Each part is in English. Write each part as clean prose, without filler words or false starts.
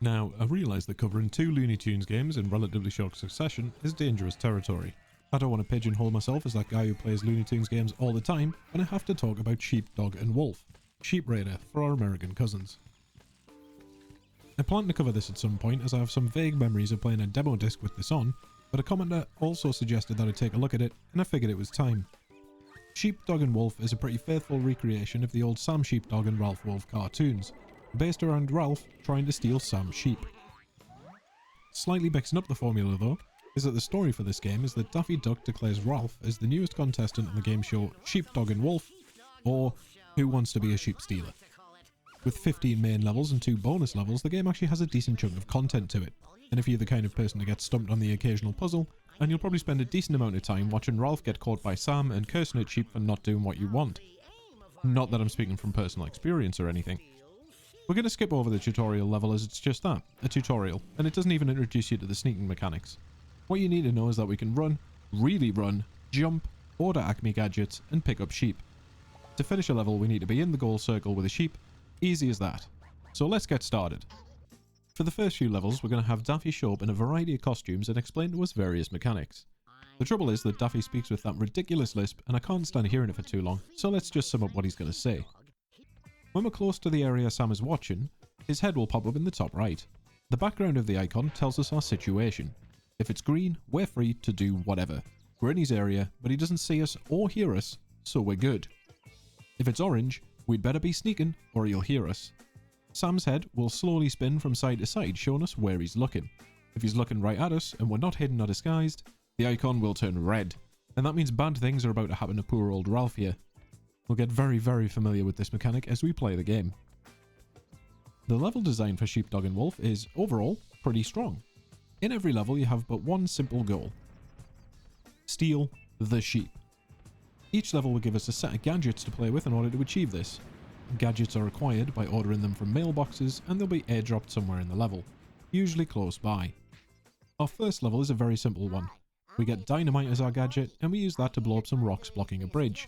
Now, I realise that covering 2 Looney Tunes games in relatively short succession is dangerous territory. I don't want to pigeonhole myself as that guy who plays Looney Tunes games all the time, and I have to talk about Sheepdog and Wolf, Sheep Raider for our American cousins. I plan to cover this at some point as I have some vague memories of playing a demo disc with this on, but a commenter also suggested that I take a look at it, and I figured it was time. Sheepdog and Wolf is a pretty faithful recreation of the old Sam Sheepdog and Ralph Wolf cartoons, based around Ralph trying to steal Sam's sheep. Slightly mixing up the formula though, is that the story for this game is that Daffy Duck declares Ralph as the newest contestant on the game show Sheepdog and Wolf, or Who Wants to Be a Sheep Stealer. With 15 main levels and 2 bonus levels, the game actually has a decent chunk of content to it, and if you're the kind of person to get stumped on the occasional puzzle, and you'll probably spend a decent amount of time watching Ralph get caught by Sam and cursing at sheep for not doing what you want. Not that I'm speaking from personal experience or anything. We're going to skip over the tutorial level as it's just that, a tutorial, and it doesn't even introduce you to the sneaking mechanics. What you need to know is that we can run, really run, jump, order Acme gadgets, and pick up sheep. To finish a level, we need to be in the goal circle with a sheep. Easy as that. So let's get started. For the first few levels, we're going to have Daffy show up in a variety of costumes and explain to us various mechanics. The trouble is that Daffy speaks with that ridiculous lisp, and I can't stand hearing it for too long, so let's just sum up what he's going to say. When we're close to the area Sam is watching, his head will pop up in the top right. The background of the icon tells us our situation. If it's green, we're free to do whatever. We're in his area, but he doesn't see us or hear us, so we're good. If it's orange, we'd better be sneaking or he'll hear us. Sam's head will slowly spin from side to side, showing us where he's looking. If he's looking right at us and we're not hidden or disguised, the icon will turn red, and that means bad things are about to happen to poor old Ralph here. We'll get very, very familiar with this mechanic as we play the game. The level design for Sheepdog and Wolf is, overall, pretty strong. In every level you have but one simple goal. Steal the sheep. Each level will give us a set of gadgets to play with in order to achieve this. Gadgets are required by ordering them from mailboxes, and they'll be airdropped somewhere in the level, usually close by. Our first level is a very simple one. We get dynamite as our gadget, and we use that to blow up some rocks blocking a bridge.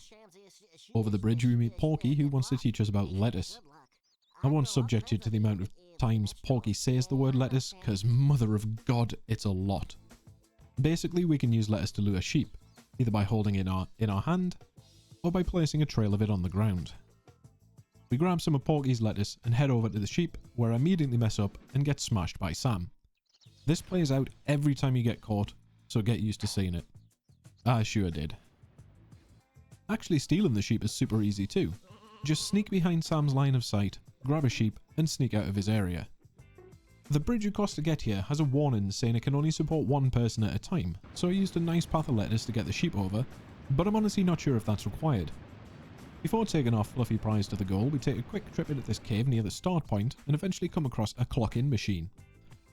Over the bridge we meet Porky, who wants to teach us about lettuce. I won't subject you to the amount of times Porky says the word lettuce, cause mother of God, it's a lot. Basically, we can use lettuce to lure sheep, either by holding it in our hand, or by placing a trail of it on the ground. We grab some of Porky's lettuce and head over to the sheep, where I immediately mess up and get smashed by Sam. This plays out every time you get caught, so get used to seeing it. I sure did. Actually stealing the sheep is super easy too. Just sneak behind Sam's line of sight, grab a sheep, and sneak out of his area. The bridge across to get here has a warning saying it can only support one person at a time, so I used a nice path of lettuce to get the sheep over, but I'm honestly not sure if that's required. Before taking our fluffy prize to the goal, we take a quick trip into this cave near the start point and eventually come across a clock-in machine.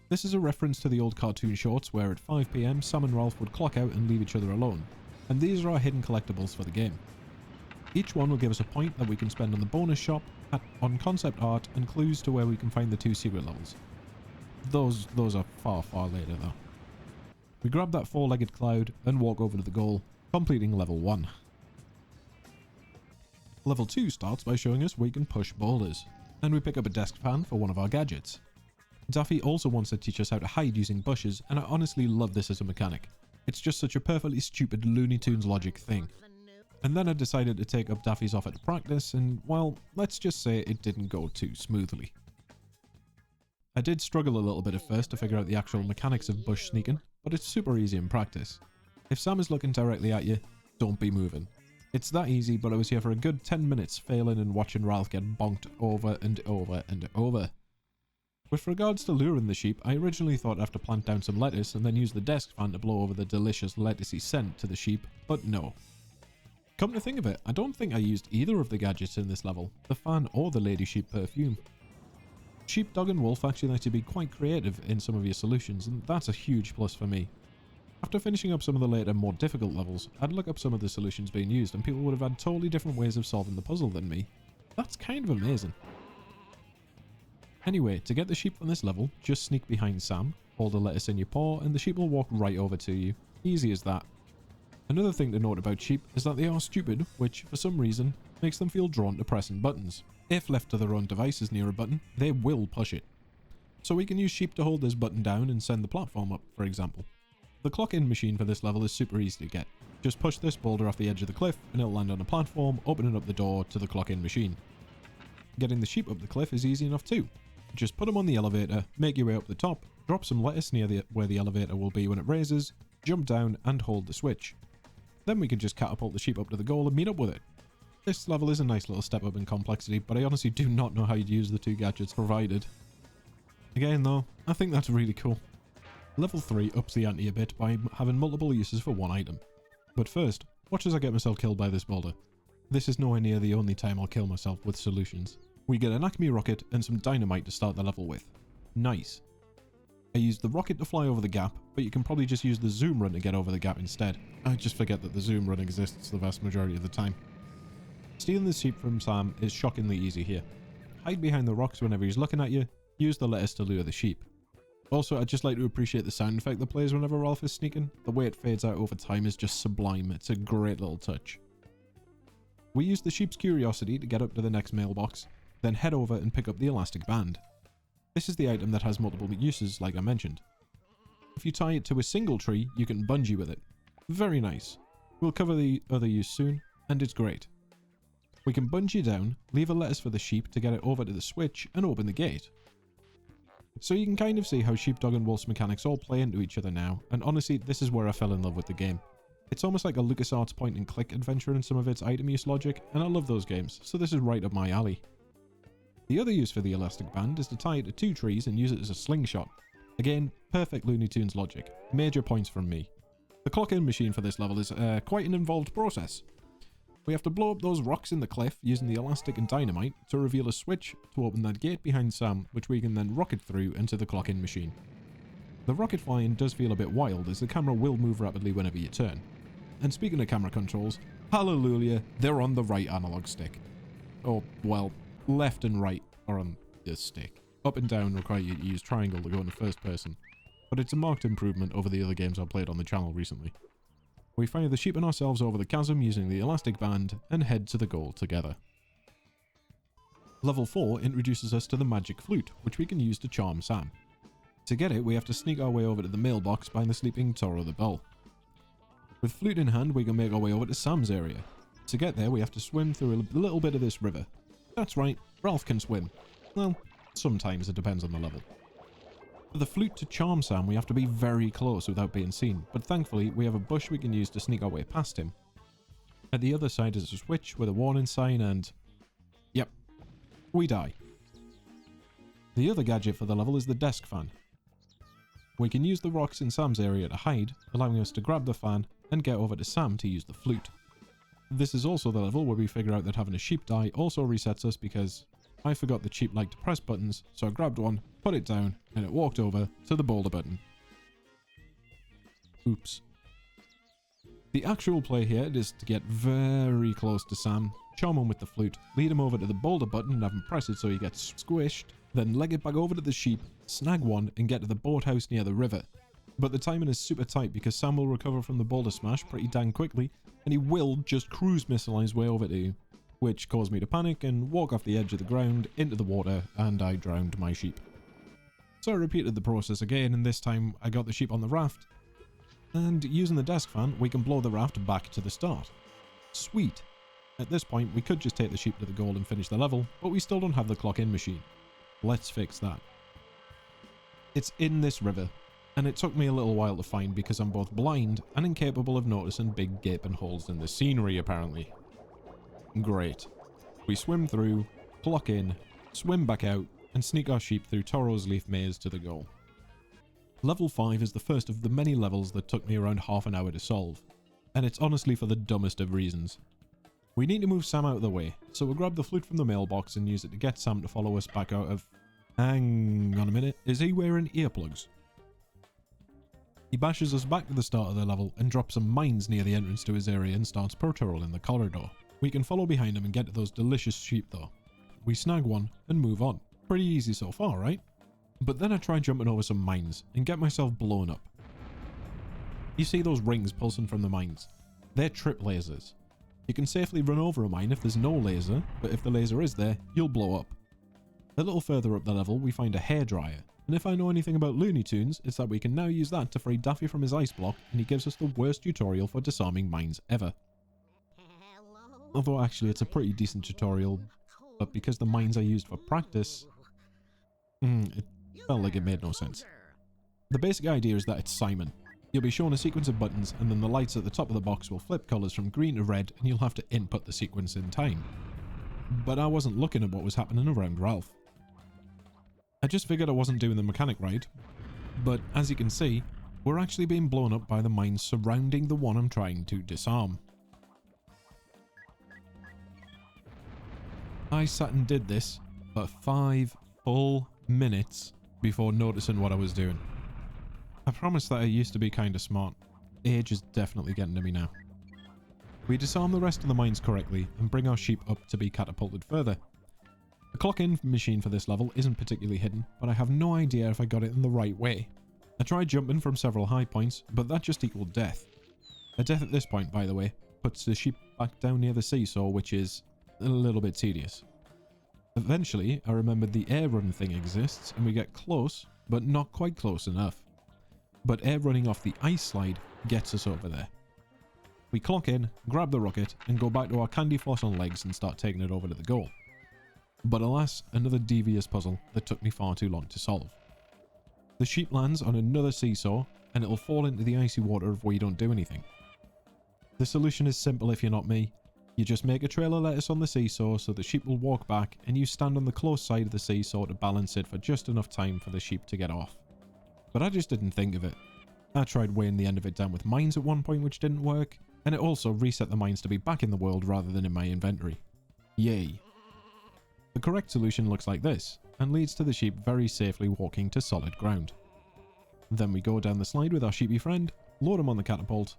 This is a reference to the old cartoon shorts where at 5 PM Sam and Ralph would clock out and leave each other alone, and these are our hidden collectibles for the game. Each one will give us a point that we can spend on the bonus shop, on concept art, and clues to where we can find the 2 secret levels. Those are far, far later though. We grab that 4-legged cloud and walk over to the goal, completing level 1. Level 2 starts by showing us we can push boulders, and we pick up a desk fan for one of our gadgets. Daffy also wants to teach us how to hide using bushes, and I honestly love this as a mechanic. It's just such a perfectly stupid Looney Tunes logic thing. And then I decided to take up Daffy's offer to practice, and well, let's just say it didn't go too smoothly. I did struggle a little bit at first to figure out the actual mechanics of bush sneaking, but it's super easy in practice. If Sam is looking directly at you, don't be moving. It's that easy, but I was here for a good 10 minutes failing and watching Ralph get bonked over and over and over. With regards to luring the sheep, I originally thought I'd have to plant down some lettuce and then use the desk fan to blow over the delicious lettucey scent to the sheep, but no. Come to think of it, I don't think I used either of the gadgets in this level, the fan or the lady sheep perfume. Sheepdog and Wolf actually like to be quite creative in some of your solutions, and that's a huge plus for me. After finishing up some of the later, more difficult levels, I'd look up some of the solutions being used and people would have had totally different ways of solving the puzzle than me. That's kind of amazing. Anyway, to get the sheep from this level, just sneak behind Sam, hold a lettuce in your paw, and the sheep will walk right over to you. Easy as that. Another thing to note about sheep is that they are stupid, which, for some reason, makes them feel drawn to pressing buttons. If left to their own devices near a button, they will push it. So we can use sheep to hold this button down and send the platform up, for example. The clock-in machine for this level is super easy to get. Just push this boulder off the edge of the cliff and it'll land on a platform, opening up the door to the clock-in machine. Getting the sheep up the cliff is easy enough too. Just put them on the elevator, make your way up the top, drop some lettuce near where the elevator will be when it raises, jump down and hold the switch. Then we can just catapult the sheep up to the goal and meet up with it. This level is a nice little step up in complexity, but I honestly do not know how you'd use the 2 gadgets provided. Again though, I think that's really cool. Level 3 ups the ante a bit by having multiple uses for one item. But first, watch as I get myself killed by this boulder. This is nowhere near the only time I'll kill myself with solutions. We get an Acme rocket and some dynamite to start the level with. Nice. I used the rocket to fly over the gap, but you can probably just use the zoom run to get over the gap instead. I just forget that the zoom run exists the vast majority of the time. Stealing the sheep from Sam is shockingly easy here. Hide behind the rocks whenever he's looking at you, use the lettuce to lure the sheep. Also, I'd just like to appreciate the sound effect that plays whenever Ralph is sneaking. The way it fades out over time is just sublime. It's a great little touch. We use the sheep's curiosity to get up to the next mailbox, then head over and pick up the elastic band. This is the item that has multiple uses, like I mentioned. If you tie it to a single tree, you can bungee with it. Very nice. We'll cover the other use soon, and it's great. We can bungee down, leave a lettuce for the sheep to get it over to the switch, and open the gate. So you can kind of see how Sheepdog and Wolf's mechanics all play into each other now, and honestly, this is where I fell in love with the game. It's almost like a LucasArts point-and-click adventure in some of its item use logic, and I love those games, so this is right up my alley. The other use for the elastic band is to tie it to 2 trees and use it as a slingshot. Again, perfect Looney Tunes logic. Major points from me. The clock-in machine for this level is quite an involved process. We have to blow up those rocks in the cliff using the elastic and dynamite to reveal a switch to open that gate behind Sam, which we can then rocket through into the clock-in machine. The rocket flying does feel a bit wild as the camera will move rapidly whenever you turn. And speaking of camera controls, hallelujah, they're on the right analog stick. Or, well, left and right are on this stick. Up and down require you to use triangle to go into first person, but it's a marked improvement over the other games I've played on the channel recently. We fire the sheep and ourselves over the chasm using the elastic band and head to the goal together. Level 4 introduces us to the magic flute, which we can use to charm Sam. To get it, we have to sneak our way over to the mailbox behind the sleeping Toro the Bell. With flute in hand, we can make our way over to Sam's area. To get there, we have to swim through a little bit of this river. That's right, Ralph can swim. Well, sometimes it depends on the level. For the flute to charm Sam, we have to be very close without being seen, but thankfully we have a bush we can use to sneak our way past him. At the other side is a switch with a warning sign and... yep, we die. The other gadget for the level is the desk fan. We can use the rocks in Sam's area to hide, allowing us to grab the fan and get over to Sam to use the flute. This is also the level where we figure out that having a sheep die also resets us because I forgot that sheep like to press buttons, so I grabbed one, put it down, and it walked over to the boulder button. Oops. The actual play here is to get very close to Sam, charm him with the flute, lead him over to the boulder button and have him press it so he gets squished, then leg it back over to the sheep, snag one, and get to the boathouse near the river. But the timing is super tight because Sam will recover from the boulder smash pretty dang quickly, and he will just cruise missile his way over to you, which caused me to panic and walk off the edge of the ground into the water, and I drowned my sheep. So I repeated the process again, and this time I got the sheep on the raft, and using the desk fan, we can blow the raft back to the start. Sweet! At this point, we could just take the sheep to the goal and finish the level, but we still don't have the clock-in machine. Let's fix that. It's in this river, and it took me a little while to find because I'm both blind and incapable of noticing big gaping holes in the scenery, apparently. Great. We swim through, clock in, swim back out, and sneak our sheep through Toro's leaf maze to the goal. Level 5 is the first of the many levels that took me around half an hour to solve, and it's honestly for the dumbest of reasons. We need to move Sam out of the way, so we'll grab the flute from the mailbox and use it to get Sam to follow us back out of... Hang on a minute, is he wearing earplugs? He bashes us back to the start of the level and drops some mines near the entrance to his area and starts patrolling the corridor. We can follow behind him and get to those delicious sheep though. We snag one and move on. Pretty easy so far, right? But then I try jumping over some mines and get myself blown up. You see those rings pulsing from the mines? They're trip lasers. You can safely run over a mine if there's no laser, but if the laser is there, you'll blow up. A little further up the level, we find a hairdryer. And if I know anything about Looney Tunes, it's that we can now use that to free Daffy from his ice block, and he gives us the worst tutorial for disarming mines ever. Although actually it's a pretty decent tutorial, but because the mines are used for practice, it felt like it made no sense. The basic idea is that it's Simon. You'll be shown a sequence of buttons, and then the lights at the top of the box will flip colours from green to red, and you'll have to input the sequence in time. But I wasn't looking at what was happening around Ralph. I just figured I wasn't doing the mechanic right, but as you can see, we're actually being blown up by the mines surrounding the one I'm trying to disarm. I sat and did this for 5 full minutes before noticing what I was doing. I promise that I used to be kinda smart. Age is definitely getting to me now. We disarm the rest of the mines correctly and bring our sheep up to be catapulted further. The clock-in machine for this level isn't particularly hidden, but I have no idea if I got it in the right way. I tried jumping from several high points, but that just equaled death. A death at this point, by the way, puts the sheep back down near the seesaw, which is a little bit tedious. Eventually, I remembered the air run thing exists, and we get close, but not quite close enough. But air running off the ice slide gets us over there. We clock in, grab the rocket, and go back to our candy floss on legs and start taking it over to the goal. But alas, another devious puzzle that took me far too long to solve. The sheep lands on another seesaw, and it'll fall into the icy water if we don't do anything. The solution is simple if you're not me. You just make a trail of lettuce on the seesaw so the sheep will walk back, and you stand on the close side of the seesaw to balance it for just enough time for the sheep to get off. But I just didn't think of it. I tried weighing the end of it down with mines at one point, which didn't work, and it also reset the mines to be back in the world rather than in my inventory. Yay. The correct solution looks like this, and leads to the sheep very safely walking to solid ground. Then we go down the slide with our sheepy friend, load him on the catapult,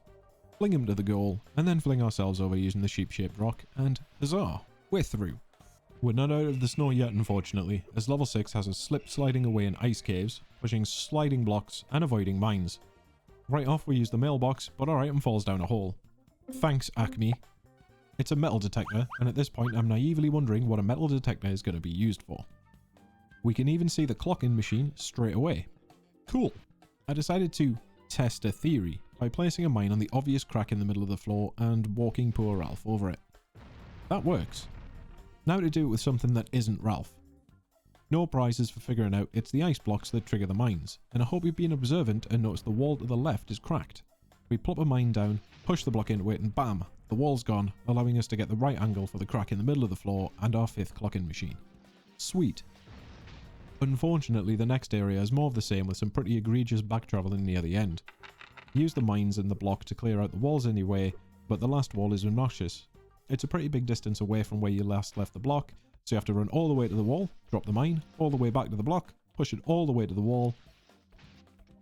fling him to the goal, and then fling ourselves over using the sheep-shaped rock, and huzzah, we're through. We're not out of the snow yet, unfortunately, as level 6 has us slip sliding away in ice caves, pushing sliding blocks, and avoiding mines. Right off we use the mailbox, but our item falls down a hole. Thanks, Acme. It's a metal detector, and at this point I'm naively wondering what a metal detector is going to be used for. We can even see the clock-in machine straight away. Cool. I decided to test a theory by placing a mine on the obvious crack in the middle of the floor and walking poor Ralph over it. That works. Now to do it with something that isn't Ralph. No prizes for figuring out it's the ice blocks that trigger the mines, and I hope you've been observant and noticed the wall to the left is cracked. We plop a mine down, push the block into it, and bam, the wall's gone, allowing us to get the right angle for the crack in the middle of the floor and our 5th clock-in machine. Sweet. Unfortunately, the next area is more of the same with some pretty egregious back travelling near the end. Use the mines in the block to clear out the walls anyway, but the last wall is obnoxious. It's a pretty big distance away from where you last left the block, so you have to run all the way to the wall, drop the mine, all the way back to the block, push it all the way to the wall.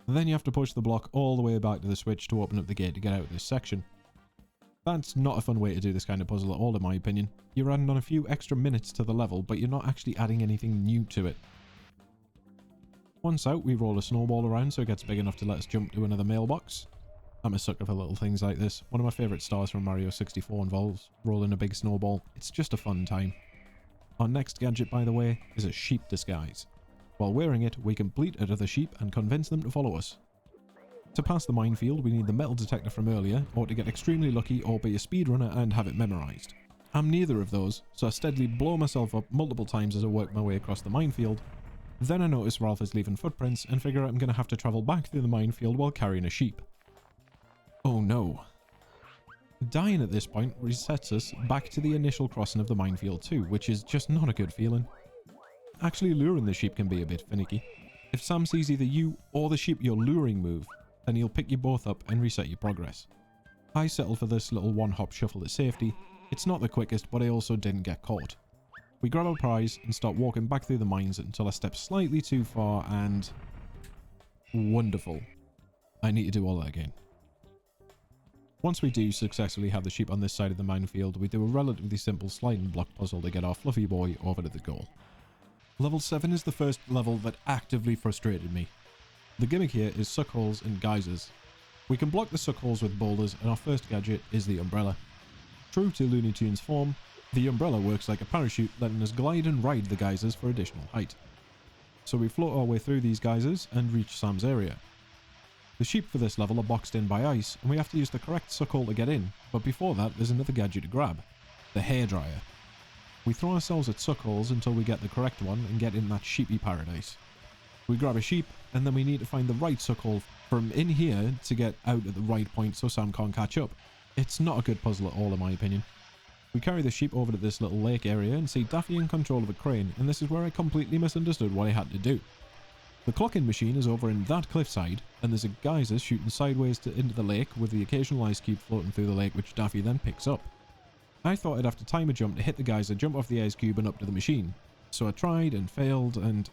Then you have to push the block all the way back to the switch to open up the gate to get out of this section. That's not a fun way to do this kind of puzzle at all, in my opinion. You're adding on a few extra minutes to the level, but you're not actually adding anything new to it. Once out, we roll a snowball around so it gets big enough to let us jump to another mailbox. I'm a sucker for little things like this. One of my favourite stars from Mario 64 involves rolling a big snowball. It's just a fun time. Our next gadget, by the way, is a sheep disguise. While wearing it, we can bleat at other sheep and convince them to follow us. To pass the minefield, we need the metal detector from earlier, or to get extremely lucky or be a speedrunner and have it memorised. I'm neither of those, so I steadily blow myself up multiple times as I work my way across the minefield. Then I notice Ralph is leaving footprints and figure out I'm going to have to travel back through the minefield while carrying a sheep. Oh no. Dying at this point resets us back to the initial crossing of the minefield too, which is just not a good feeling. Actually luring the sheep can be a bit finicky. If Sam sees either you or the sheep you're luring move, then he'll pick you both up and reset your progress. I settled for this little one-hop shuffle to safety. It's not the quickest, but I also didn't get caught. We grab our prize and start walking back through the mines until I step slightly too far and... wonderful. I need to do all that again. Once we do successfully have the sheep on this side of the minefield, we do a relatively simple sliding block puzzle to get our fluffy boy over to the goal. Level 7 is the first level that actively frustrated me. The gimmick here is suckholes and geysers. We can block the suckholes with boulders, and our first gadget is the umbrella. True to Looney Tunes form, the umbrella works like a parachute, letting us glide and ride the geysers for additional height. So we float our way through these geysers and reach Sam's area. The sheep for this level are boxed in by ice, and we have to use the correct suckhole to get in, but before that there's another gadget to grab. The hairdryer. We throw ourselves at suckholes until we get the correct one and get in that sheepy paradise. We grab a sheep, and then we need to find the right suckhole from in here to get out at the right point so Sam can't catch up. It's not a good puzzle at all in my opinion. We carry the sheep over to this little lake area and see Daffy in control of a crane, and this is where I completely misunderstood what I had to do. The clocking machine is over in that cliffside, and there's a geyser shooting sideways into the lake with the occasional ice cube floating through the lake which Daffy then picks up. I thought I'd have to time a jump to hit the geyser, jump off the ice cube and up to the machine. So I tried and failed, and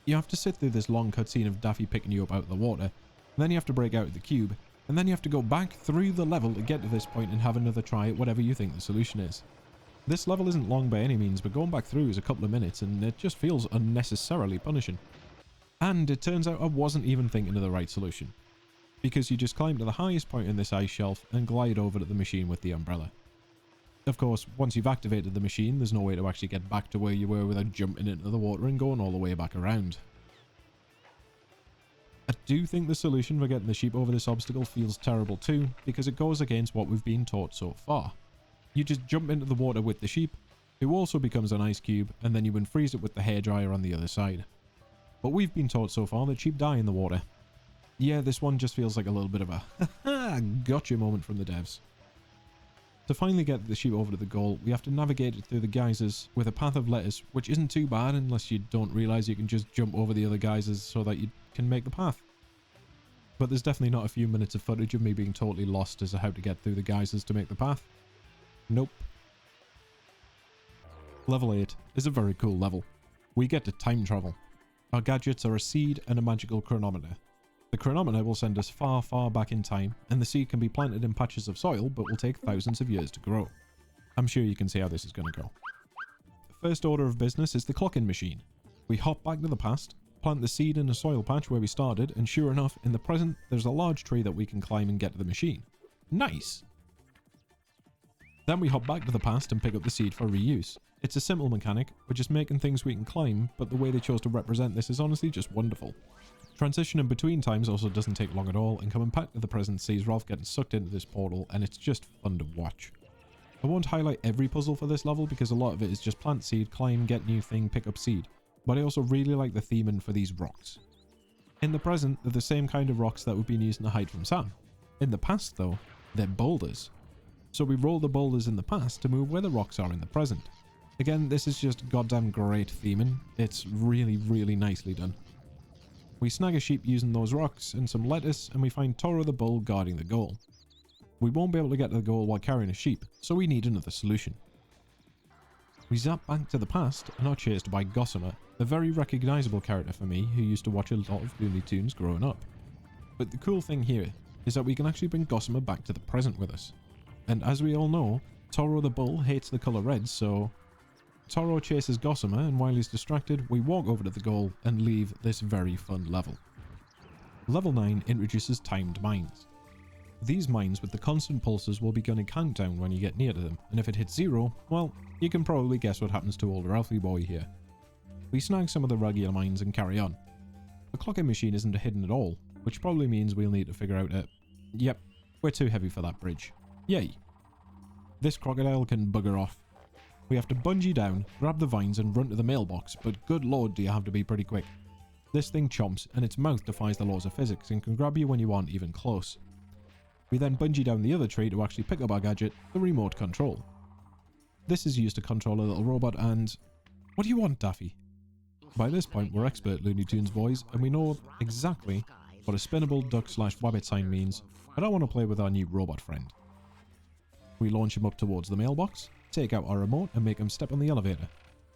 you have to sit through this long cutscene of Daffy picking you up out of the water, and then you have to break out of the cube, and then you have to go back through the level to get to this point and have another try at whatever you think the solution is. This level isn't long by any means, but going back through is a couple of minutes and it just feels unnecessarily punishing. And it turns out I wasn't even thinking of the right solution, because you just climb to the highest point in this ice shelf and glide over to the machine with the umbrella. Of course, once you've activated the machine, there's no way to actually get back to where you were without jumping into the water and going all the way back around. I do think the solution for getting the sheep over this obstacle feels terrible too, because it goes against what we've been taught so far. You just jump into the water with the sheep, who also becomes an ice cube, and then you unfreeze it with the hairdryer on the other side. But we've been taught so far that sheep die in the water. Yeah, this one just feels like a little bit of a haha gotcha moment from the devs. To finally get the sheep over to the goal, we have to navigate it through the geysers with a path of lettuce, which isn't too bad unless you don't realise you can just jump over the other geysers so that you can make the path. But there's definitely not a few minutes of footage of me being totally lost as to how to get through the geysers to make the path. Nope. Level 8 is a very cool level. We get to time travel. Our gadgets are a seed and a magical chronometer. The chronometer will send us far, far back in time, and the seed can be planted in patches of soil but will take thousands of years to grow. I'm sure you can see how this is going to go. The first order of business is the clocking machine. We hop back to the past, plant the seed in a soil patch where we started, and sure enough, in the present, there's a large tree that we can climb and get to the machine. Nice! Then we hop back to the past and pick up the seed for reuse. It's a simple mechanic, we're just making things we can climb, but the way they chose to represent this is honestly just wonderful. Transitioning between times also doesn't take long at all, and coming back to the present sees Ralph getting sucked into this portal, and it's just fun to watch. I won't highlight every puzzle for this level because a lot of it is just plant seed, climb, get new thing, pick up seed, but I also really like the theming for these rocks. In the present, they're the same kind of rocks that we've been using to hide from Sam. In the past though, they're boulders. So we roll the boulders in the past to move where the rocks are in the present. Again, this is just goddamn great theming. It's really, really nicely done. We snag a sheep using those rocks and some lettuce, and we find Toro the bull guarding the goal. We won't be able to get to the goal while carrying a sheep, so we need another solution. We zap back to the past and are chased by Gossamer, a very recognisable character for me who used to watch a lot of Looney Tunes growing up. But the cool thing here is that we can actually bring Gossamer back to the present with us. And as we all know, Toro the bull hates the colour red, so Toro chases Gossamer, and while he's distracted, we walk over to the goal and leave this very fun level. Level 9 introduces timed mines. These mines with the constant pulses will begin a countdown when you get near to them, and if it hits 0, well, you can probably guess what happens to old Ralphie boy here. We snag some of the regular mines and carry on. The clocking machine isn't hidden at all, which probably means we'll need to figure out yep, we're too heavy for that bridge. Yay. This crocodile can bugger off. We have to bungee down, grab the vines and run to the mailbox, but good lord do you have to be pretty quick. This thing chomps and its mouth defies the laws of physics and can grab you when you aren't even close. We then bungee down the other tree to actually pick up our gadget, the remote control. This is used to control a little robot and... What do you want, Daffy? By this point we're expert Looney Tunes boys and we know exactly what a spinnable duck/wabbit sign means, but I want to play with our new robot friend. We launch him up towards the mailbox, take out our remote and make him step on the elevator.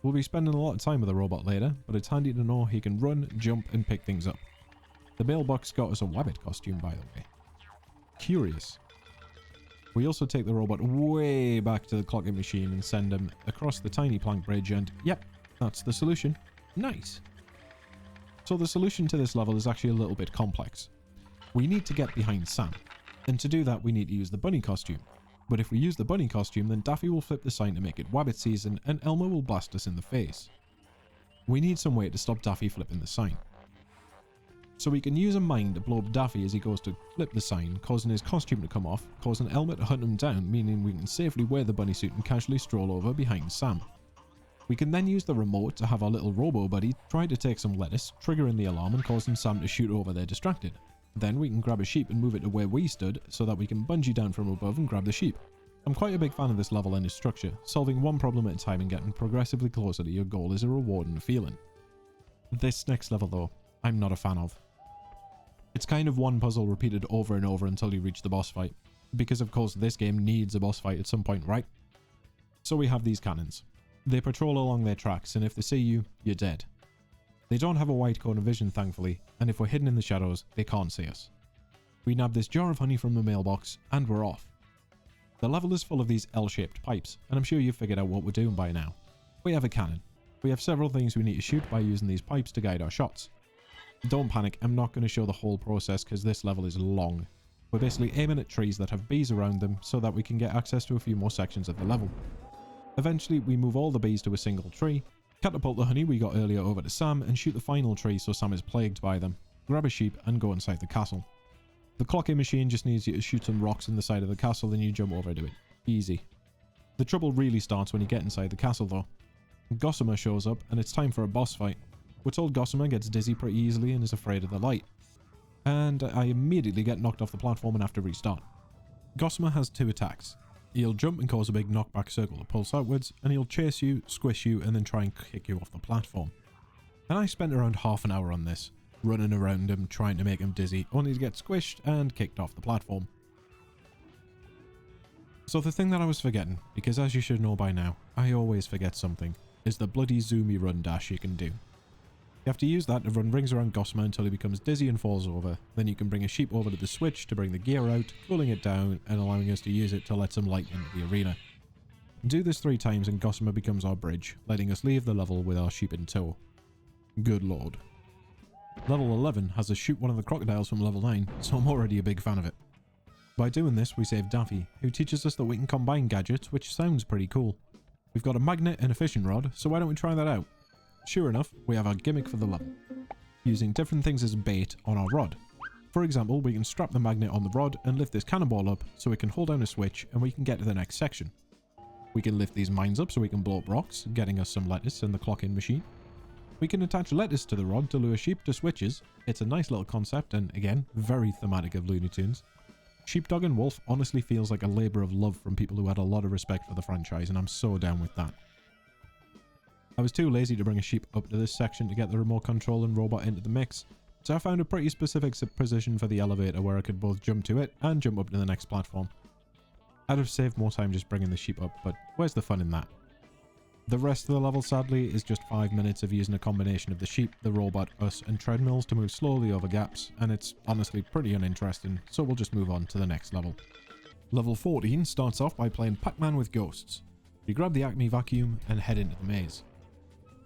We'll be spending a lot of time with the robot later, but it's handy to know he can run, jump and pick things up. The mailbox got us a wabbit costume by the way. Curious. We also take the robot way back to the clocking machine and send him across the tiny plank bridge and yep, that's the solution. Nice. So the solution to this level is actually a little bit complex. We need to get behind Sam, and to do that we need to use the bunny costume. But if we use the bunny costume, then Daffy will flip the sign to make it Wabbit season and Elmo will blast us in the face. We need some way to stop Daffy flipping the sign. So we can use a mine to blow up Daffy as he goes to flip the sign, causing his costume to come off, causing Elmer to hunt him down, meaning we can safely wear the bunny suit and casually stroll over behind Sam. We can then use the remote to have our little robo buddy try to take some lettuce, triggering the alarm and causing Sam to shoot over there distracted. Then we can grab a sheep and move it to where we stood so that we can bungee down from above and grab the sheep. I'm quite a big fan of this level and its structure. Solving one problem at a time and getting progressively closer to your goal is a rewarding feeling. This next level though, I'm not a fan of. It's kind of one puzzle repeated over and over until you reach the boss fight. Because of course this game needs a boss fight at some point, right? So we have these cannons. They patrol along their tracks, and if they see you, you're dead. They don't have a wide cone of vision thankfully, and if we're hidden in the shadows, they can't see us. We nab this jar of honey from the mailbox, and we're off. The level is full of these L-shaped pipes, and I'm sure you've figured out what we're doing by now. We have a cannon. We have several things we need to shoot by using these pipes to guide our shots. Don't panic, I'm not going to show the whole process because this level is long. We're basically aiming at trees that have bees around them so that we can get access to a few more sections of the level. Eventually, we move all the bees to a single tree, catapult the honey we got earlier over to Sam, and shoot the final tree so Sam is plagued by them, grab a sheep, and go inside the castle. The clocking machine just needs you to shoot some rocks in the side of the castle, then you jump over to it. Easy. The trouble really starts when you get inside the castle though. Gossamer shows up, and it's time for a boss fight. We're told Gossamer gets dizzy pretty easily and is afraid of the light. And I immediately get knocked off the platform and have to restart. Gossamer has two attacks. He'll jump and cause a big knockback circle to pulse outwards, and he'll chase you, squish you, and then try and kick you off the platform. And I spent around half an hour on this, running around him, trying to make him dizzy, only to get squished and kicked off the platform. So the thing that I was forgetting, because as you should know by now, I always forget something, is the bloody zoomy run dash you can do. You have to use that to run rings around Gossamer until he becomes dizzy and falls over. Then you can bring a sheep over to the switch to bring the gear out, cooling it down and allowing us to use it to let some light into the arena. Do this 3 times and Gossamer becomes our bridge, letting us leave the level with our sheep in tow. Good lord. Level 11 has us shoot one of the crocodiles from level 9, so I'm already a big fan of it. By doing this we save Daffy, who teaches us that we can combine gadgets, which sounds pretty cool. We've got a magnet and a fishing rod, so why don't we try that out? Sure enough, we have our gimmick for the level, using different things as bait on our rod. For example, we can strap the magnet on the rod and lift this cannonball up so we can hold down a switch and we can get to the next section. We can lift these mines up so we can blow up rocks, getting us some lettuce in the clock-in machine. We can attach lettuce to the rod to lure sheep to switches. It's a nice little concept and, again, very thematic of Looney Tunes. Sheepdog and Wolf honestly feels like a labour of love from people who had a lot of respect for the franchise, and I'm so down with that. I was too lazy to bring a sheep up to this section to get the remote control and robot into the mix, so I found a pretty specific position for the elevator where I could both jump to it and jump up to the next platform. I'd have saved more time just bringing the sheep up, but where's the fun in that? The rest of the level, sadly, is just 5 minutes of using a combination of the sheep, the robot, us, and treadmills to move slowly over gaps, and it's honestly pretty uninteresting, so we'll just move on to the next level. Level 14 starts off by playing Pac-Man with ghosts. We grab the Acme vacuum and head into the maze.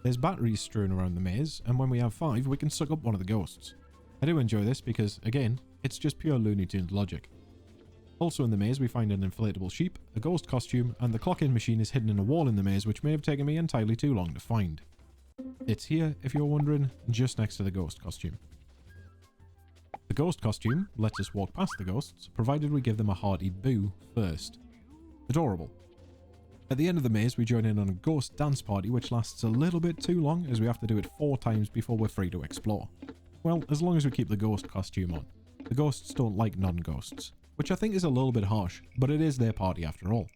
There's batteries strewn around the maze, and when we have 5, we can suck up one of the ghosts. I do enjoy this because, again, it's just pure Looney Tunes logic. Also in the maze we find an inflatable sheep, a ghost costume, and the clock-in machine is hidden in a wall in the maze which may have taken me entirely too long to find. It's here, if you're wondering, just next to the ghost costume. The ghost costume lets us walk past the ghosts, provided we give them a hearty boo first. Adorable. At the end of the maze, we join in on a ghost dance party which lasts a little bit too long as we have to do it 4 times before we're free to explore. Well, as long as we keep the ghost costume on. The ghosts don't like non-ghosts, which I think is a little bit harsh, but it is their party after all.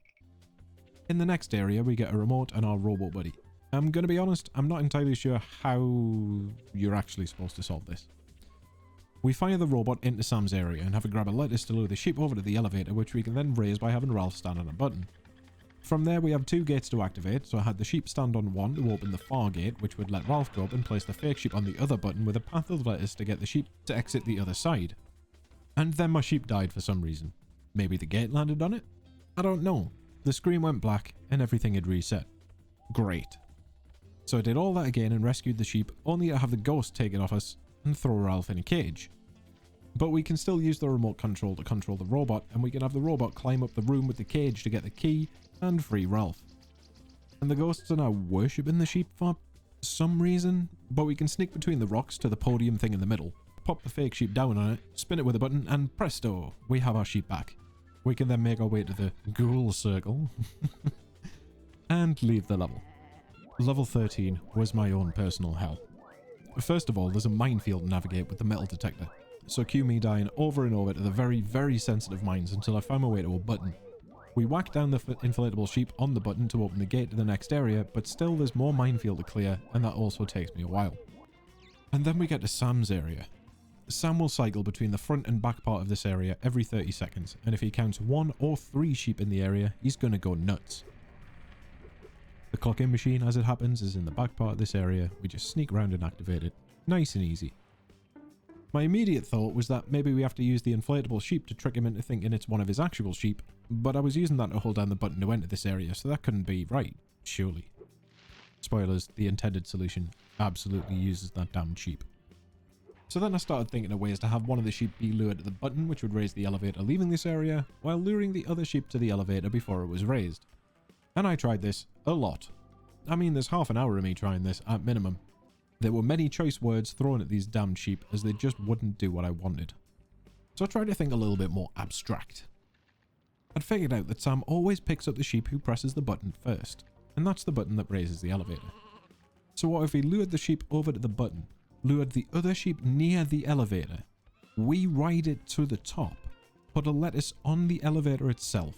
In the next area, we get a remote and our robot buddy. I'm gonna be honest, I'm not entirely sure how you're actually supposed to solve this. We fire the robot into Sam's area and have a grab a lettuce to lure the sheep over to the elevator, which we can then raise by having Ralph stand on a button. From there we have 2 gates to activate, so I had the sheep stand on one to open the far gate, which would let Ralph go up and place the fake sheep on the other button with a path of lettuce to get the sheep to exit the other side. And then my sheep died for some reason. Maybe the gate landed on it? I don't know. The screen went black and everything had reset. Great. So I did all that again and rescued the sheep, only to have the ghost take it off us and throw Ralph in a cage. But we can still use the remote control to control the robot, and we can have the robot climb up the room with the cage to get the key and free Ralph. And the ghosts are now worshipping the sheep for some reason, but we can sneak between the rocks to the podium thing in the middle, pop the fake sheep down on it, spin it with a button, and presto, we have our sheep back. We can then make our way to the ghoul circle and leave the level. Level 13 was my own personal hell. First of all, there's a minefield to navigate with the metal detector, so cue me dying over and over to the very, very sensitive mines until I found my way to a button. We whack down the inflatable sheep on the button to open the gate to the next area, but still there's more minefield to clear, and that also takes me a while. And then we get to Sam's area. Sam will cycle between the front and back part of this area every 30 seconds, and if he counts 1 or 3 sheep in the area, he's gonna go nuts. The clock-in machine, as it happens, is in the back part of this area. We just sneak around and activate it. Nice and easy. My immediate thought was that maybe we have to use the inflatable sheep to trick him into thinking it's one of his actual sheep, but I was using that to hold down the button to enter this area, so that couldn't be right, surely. Spoilers, the intended solution absolutely uses that damned sheep. So then I started thinking of ways to have one of the sheep be lured to the button, which would raise the elevator leaving this area, while luring the other sheep to the elevator before it was raised. And I tried this a lot. I mean, there's half an hour of me trying this at minimum. There were many choice words thrown at these damned sheep as they just wouldn't do what I wanted. So I tried to think a little bit more abstract. I'd figured out that Sam always picks up the sheep who presses the button first, and that's the button that raises the elevator. So what if we lured the sheep over to the button, lured the other sheep near the elevator, we ride it to the top, put a lettuce on the elevator itself,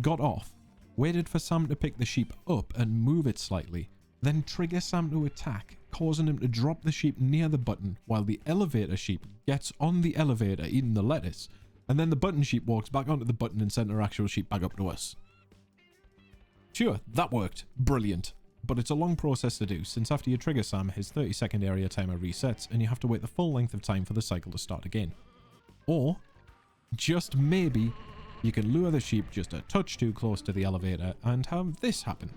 got off, waited for Sam to pick the sheep up and move it slightly, then trigger Sam to attack, causing him to drop the sheep near the button while the elevator sheep gets on the elevator eating the lettuce, and then the button sheep walks back onto the button and sends our actual sheep back up to us. Sure, that worked. Brilliant. But it's a long process to do, since after you trigger Sam, his 30-second area timer resets, and you have to wait the full length of time for the cycle to start again. Or, just maybe, you can lure the sheep just a touch too close to the elevator and have this happen.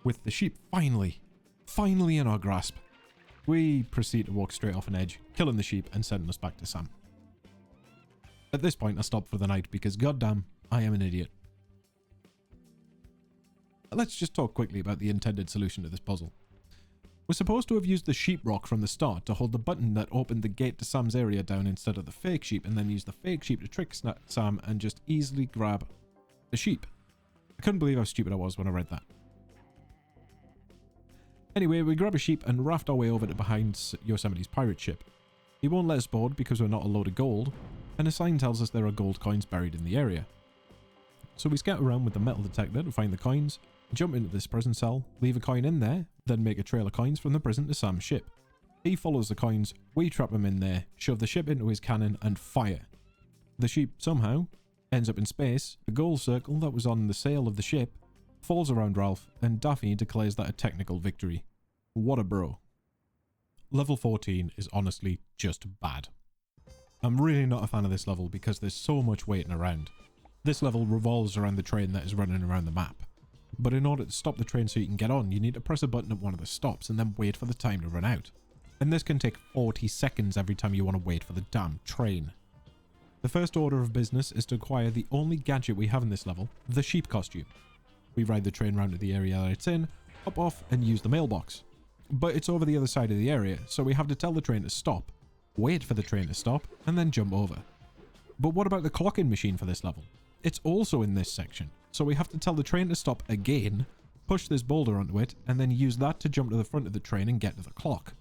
With the sheep finally in our grasp, we proceed to walk straight off an edge, killing the sheep and sending us back to Sam. At this point I stop for the night because goddamn, I am an idiot. Let's just talk quickly about the intended solution to this puzzle. We're supposed to have used the sheep rock from the start to hold the button that opened the gate to Sam's area down instead of the fake sheep, and then use the fake sheep to trick Sam and just easily grab the sheep. I couldn't believe how stupid I was when I read that. Anyway, we grab a sheep and raft our way over to behind Yosemite's pirate ship. He won't let us board because we're not a load of gold, and a sign tells us there are gold coins buried in the area. So we scout around with the metal detector to find the coins, jump into this prison cell, leave a coin in there, then make a trail of coins from the prison to Sam's ship. He follows the coins, we trap him in there, shove the ship into his cannon and fire. The sheep somehow ends up in space, the goal circle that was on the sail of the ship falls around Ralph, and Daffy declares that a technical victory. What a bro. Level 14 is honestly just bad. I'm really not a fan of this level because there's so much waiting around. This level revolves around the train that is running around the map. But in order to stop the train so you can get on, you need to press a button at one of the stops and then wait for the time to run out. And this can take 40 seconds every time you want to wait for the damn train. The first order of business is to acquire the only gadget we have in this level, the sheep costume. We ride the train round to the area that it's in, hop off and use the mailbox. But it's over the other side of the area, so we have to tell the train to stop, wait for the train to stop, and then jump over. But what about the clock-in machine for this level? It's also in this section, so we have to tell the train to stop again, push this boulder onto it, and then use that to jump to the front of the train and get to the clock.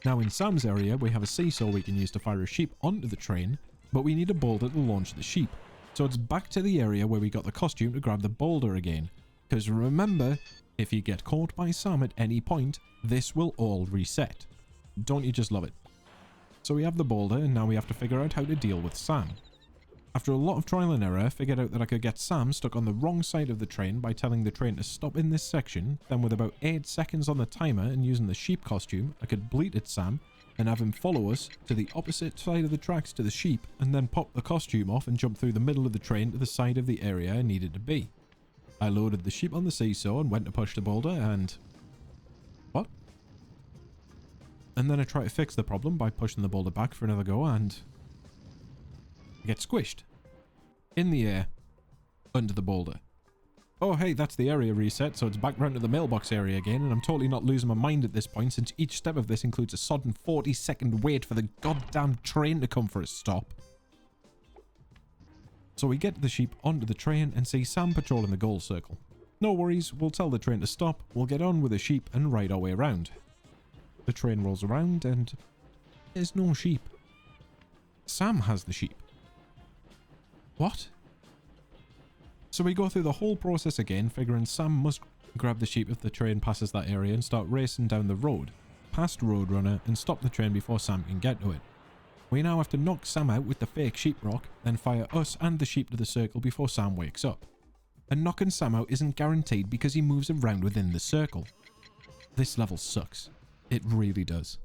Now in Sam's area, we have a seesaw we can use to fire a sheep onto the train, but we need a boulder to launch the sheep. So it's back to the area where we got the costume to grab the boulder again. Because remember, if you get caught by Sam at any point, this will all reset. Don't you just love it? So we have the boulder, and now we have to figure out how to deal with Sam. After a lot of trial and error, I figured out that I could get Sam stuck on the wrong side of the train by telling the train to stop in this section, then with about 8 seconds on the timer and using the sheep costume, I could bleat at Sam and have him follow us to the opposite side of the tracks to the sheep, and then pop the costume off and jump through the middle of the train to the side of the area I needed to be. I loaded the sheep on the seesaw and went to push the boulder and... What? And then I try to fix the problem by pushing the boulder back for another go and... I get squished. In the air. Under the boulder. Oh hey, that's the area reset, so it's back round to the mailbox area again, and I'm totally not losing my mind at this point since each step of this includes a sodden 40-second wait for the goddamn train to come for a stop. So we get the sheep onto the train and see Sam patrolling the goal circle. No worries, we'll tell the train to stop, we'll get on with the sheep and ride our way around. The train rolls around and there's no sheep. Sam has the sheep. What? So we go through the whole process again, figuring Sam must grab the sheep if the train passes that area and start racing down the road, past Roadrunner, and stop the train before Sam can get to it. We now have to knock Sam out with the fake sheep rock, then fire us and the sheep to the circle before Sam wakes up. And knocking Sam out isn't guaranteed because he moves around within the circle. This level sucks. It really does.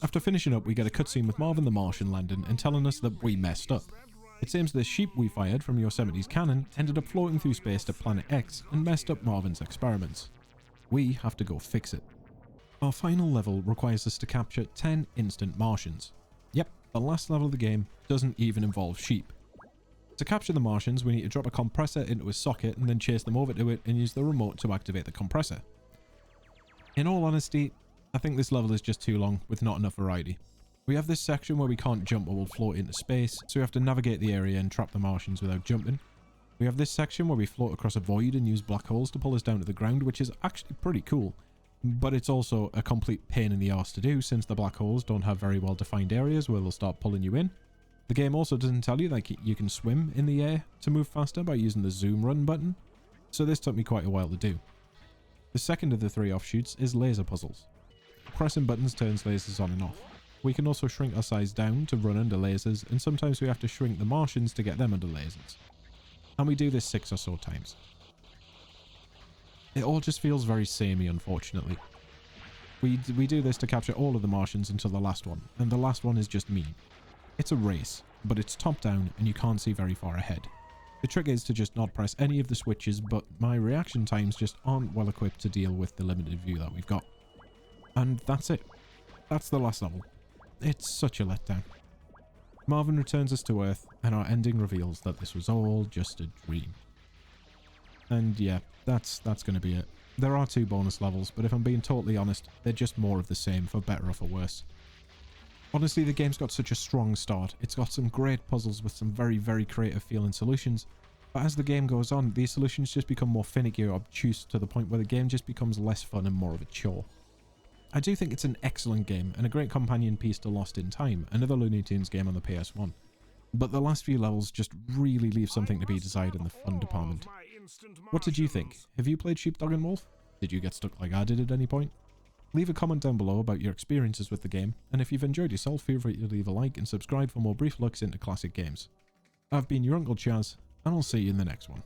After finishing up, we get a cutscene with Marvin the Martian landing and telling us that we messed up. It seems the sheep we fired from Yosemite's cannon ended up floating through space to Planet X and messed up Marvin's experiments. We have to go fix it. Our final level requires us to capture 10 instant Martians. Yep, the last level of the game doesn't even involve sheep. To capture the Martians, we need to drop a compressor into a socket and then chase them over to it and use the remote to activate the compressor. In all honesty, I think this level is just too long with not enough variety. We have this section where we can't jump or we'll float into space, so we have to navigate the area and trap the Martians without jumping. We have this section where we float across a void and use black holes to pull us down to the ground, which is actually pretty cool. But it's also a complete pain in the arse to do since the black holes don't have very well defined areas where they'll start pulling you in. The game also doesn't tell you that you can swim in the air to move faster by using the zoom run button, so this took me quite a while to do. The second of the three offshoots is laser puzzles. Pressing buttons turns lasers on and off. We can also shrink our size down to run under lasers, and sometimes we have to shrink the Martians to get them under lasers. And we do this 6 or so times. It all just feels very samey, unfortunately. We do this to capture all of the Martians until the last one, and the last one is just mean. It's a race, but it's top down and you can't see very far ahead. The trick is to just not press any of the switches, but my reaction times just aren't well equipped to deal with the limited view that we've got. And that's it. That's the last level. It's such a letdown. Marvin returns us to Earth, and our ending reveals that this was all just a dream. And yeah, that's going to be it. There are 2 bonus levels, but if I'm being totally honest, they're just more of the same, for better or for worse. Honestly, the game's got such a strong start. It's got some great puzzles with some very, very creative feeling solutions. But as the game goes on, these solutions just become more finicky or obtuse to the point where the game just becomes less fun and more of a chore. I do think it's an excellent game and a great companion piece to Lost in Time, another Looney Tunes game on the PS1. But the last few levels just really leave something to be desired in the fun department. What did you think? Have you played Sheepdog and Wolf? Did you get stuck like I did at any point? Leave a comment down below about your experiences with the game, and if you've enjoyed yourself, feel free to leave a like and subscribe for more brief looks into classic games. I've been your Uncle Chaz, and I'll see you in the next one.